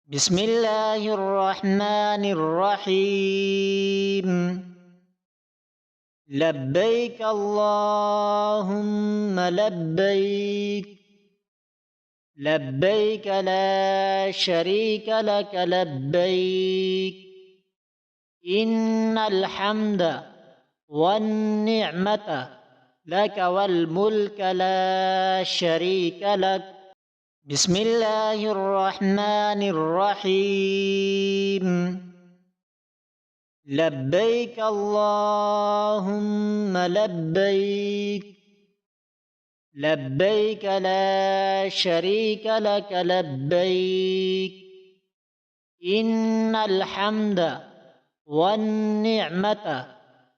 बिस्मिल्लाहिर्रहमानिर्रहीम। लब्बैक अल्लाहुम्मा लब्बैक, लब्बैक ला शरीक लक लब्बैक, इन्नल हम्द वन निअमत लक वल मुल्क ला शरीक लक। बिस्मिल्लाहिर्रहमानिर्रहीम। लब्बैक अल्लाहुम्मा लब्बैक, लब्बैक ला शरीक लक लब्बैक, इन्नल हम्द वन निअमत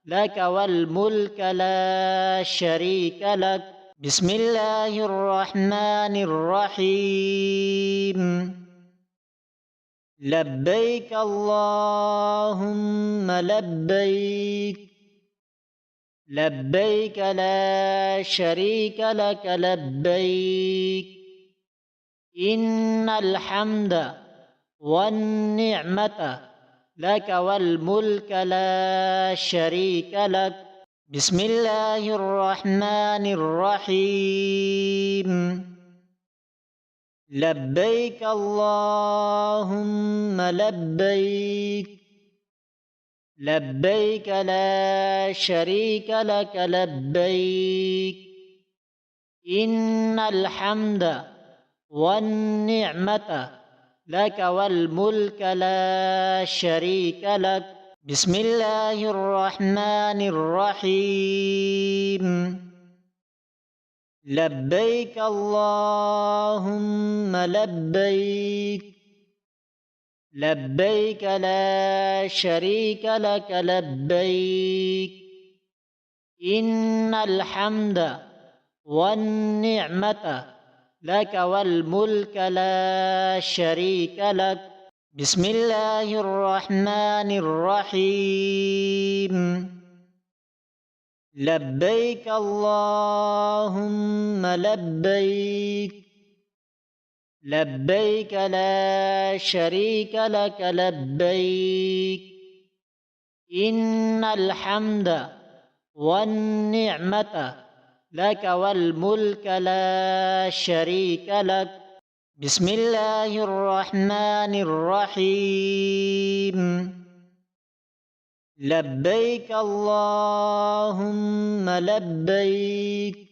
लक वल मुल्क ला शरीक लक। बिस्मिल्लाहिर्रहमानिर्रहीम। लब्बैक अल्लाहुम्मा लब्बैक, लब्बैक ला शरीक लक लब्बैक, इन्नल हम्द वन निअमत लक वल मुल्क ला शरीक लक। बिस्मिल्लाहिर्रहमानिर्रहीम। लब्बैक अल्लाहुम्मा लब्बैक, लब्बैक ला शरीक लक लब्बैक, इन्नल हम्द वन निअमत लक वल मुल्क ला शरीक लक। बिस्मिल्लाहिर्रहमानिर्रहीम। लब्बैक अल्लाहुम्मा लब्बैक, लब्बैक ला शरीक लक लब्बैक, इन्नल हम्द वन निअमत लक वल मुल्क ला शरीक लक। बिस्मिल्लाहिर्रहमानिर्रहीम। लब्बैक अल्लाहुम्मा लब्बैक, लब्बैक ला शरीक लक लब्बैक, इन्नल हम्द वन निअमत लक वल मुल्क ला शरीक लक। बिस्मिल्लाहिर्रहमानिर्रहीम। लब्बैक अल्लाहुम्मा लब्बैक,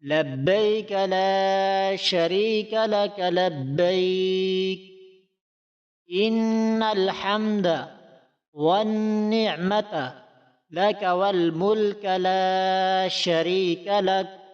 लब्बैक ला शरीक लक लब्बैक, इन्नल हम्द वन निअमत लक वल मुल्क ला शरीक लक।